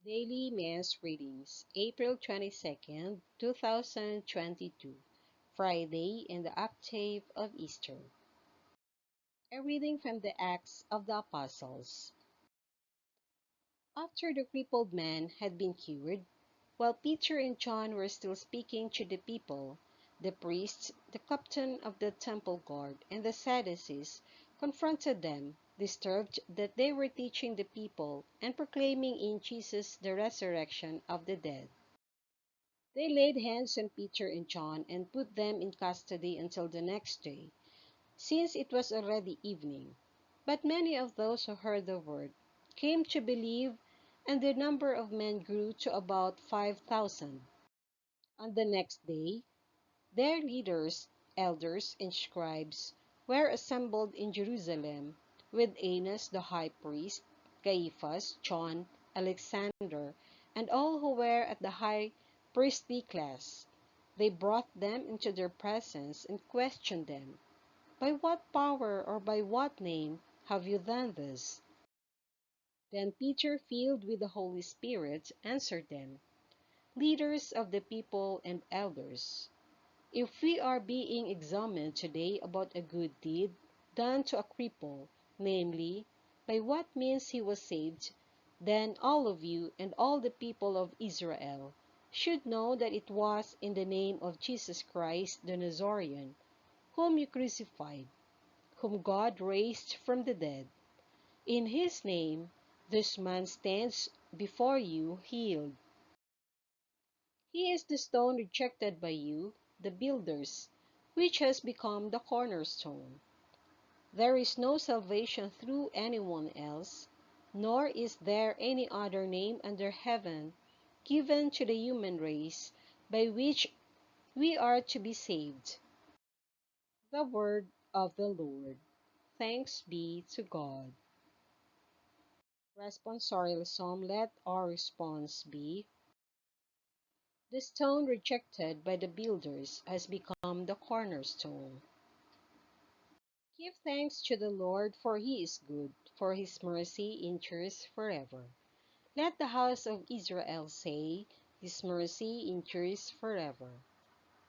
Daily Mass Readings, April 22nd, 2022, Friday in the Octave of Easter. A reading from the Acts of the Apostles. After the crippled man had been cured, while Peter and John were still speaking to the people, the priests, the captain of the temple guard, and the Sadducees confronted them, disturbed that they were teaching the people and proclaiming in Jesus the resurrection of the dead. They laid hands on Peter and John and put them in custody until the next day, since it was already evening. But many of those who heard the word came to believe, and the number of men grew to about 5,000. On the next day, their leaders, elders, and scribes were assembled in Jerusalem with Annas the high priest, Caiaphas, John, Alexander, and all who were at the high priestly class. They brought them into their presence and questioned them, "By what power or by what name have you done this?" Then Peter, filled with the Holy Spirit, answered them, "Leaders of the people and elders, if we are being examined today about a good deed done to a cripple, namely, by what means he was saved, then all of you and all the people of Israel should know that it was in the name of Jesus Christ the Nazarene, whom you crucified, whom God raised from the dead. In his name, this man stands before you healed. He is the stone rejected by you, the builders, which has become the cornerstone. There is no salvation through anyone else, nor is there any other name under heaven given to the human race by which we are to be saved." The word of the Lord. Thanks be to God. Responsorial Psalm. Let our response be: the stone rejected by the builders has become the cornerstone. Give thanks to the Lord, for he is good, for his mercy endures forever. Let the house of Israel say, his mercy endures forever.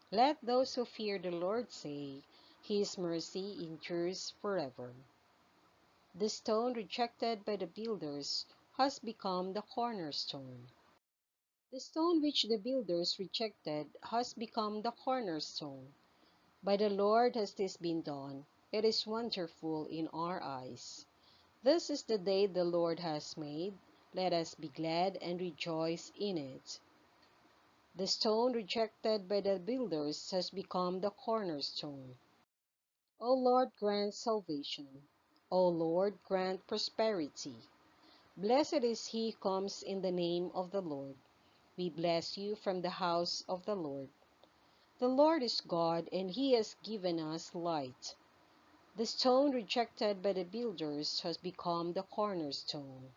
Let those who fear the Lord say, his mercy endures forever. The stone rejected by the builders has become the cornerstone. The stone which the builders rejected has become the cornerstone. By the Lord has this been done. It is wonderful in our eyes. This is the day the Lord has made. Let us be glad and rejoice in it. The stone rejected by the builders has become the cornerstone. O Lord, grant salvation. O Lord, grant prosperity. Blessed is he who comes in the name of the Lord. We bless you from the house of the Lord. The Lord is God, and he has given us light. The stone rejected by the builders has become the cornerstone.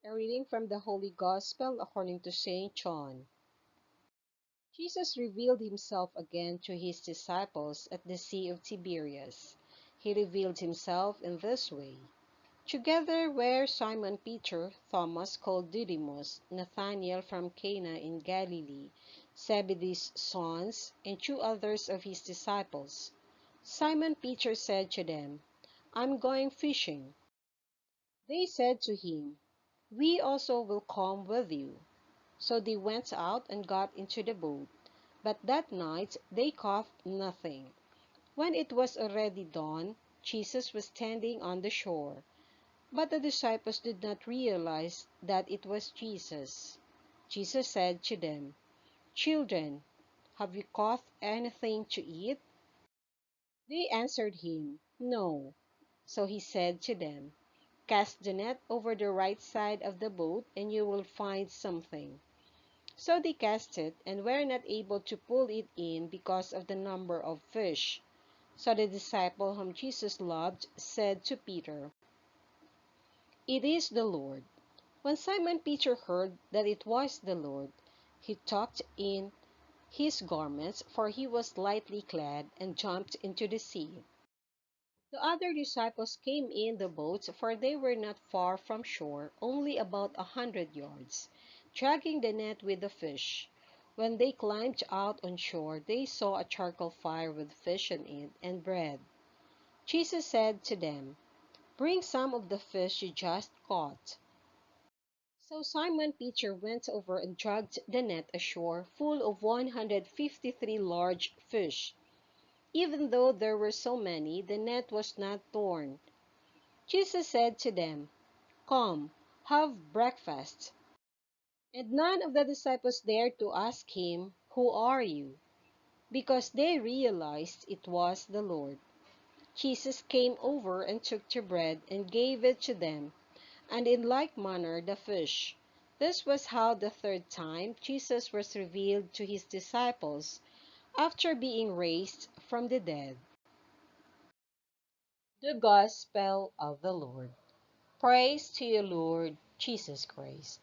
A reading from the Holy Gospel according to St. John. Jesus revealed himself again to his disciples at the Sea of Tiberias. He revealed himself in this way. Together were Simon Peter, Thomas called Didymus, Nathanael from Cana in Galilee, Zebedee's sons, and two others of his disciples. Simon Peter said to them, "I'm going fishing." They said to him, "We also will come with you." So they went out and got into the boat. But that night they caught nothing. When it was already dawn, Jesus was standing on the shore. But the disciples did not realize that it was Jesus. Jesus said to them, "Children, have you caught anything to eat?" They answered him, "No." So he said to them, "Cast the net over the right side of the boat, and you will find something." So they cast it, and were not able to pull it in because of the number of fish. So the disciple whom Jesus loved said to Peter, "It is the Lord." When Simon Peter heard that it was the Lord, he his garments, for he was lightly clad, and jumped into the sea. The other disciples came in the boats, for they were not far from shore, only about 100 yards, dragging the net with the fish. When they climbed out on shore, they saw a charcoal fire with fish in it and bread. Jesus said to them, "Bring some of the fish you just caught." So Simon Peter went over and dragged the net ashore, full of 153 large fish. Even though there were so many, the net was not torn. Jesus said to them, "Come, have breakfast." And none of the disciples dared to ask him, "Who are you?" because they realized it was the Lord. Jesus came over and took the bread and gave it to them, and in like manner the fish. This was how the third time Jesus was revealed to his disciples after being raised from the dead. The Gospel of the Lord. Praise to you, Lord Jesus Christ.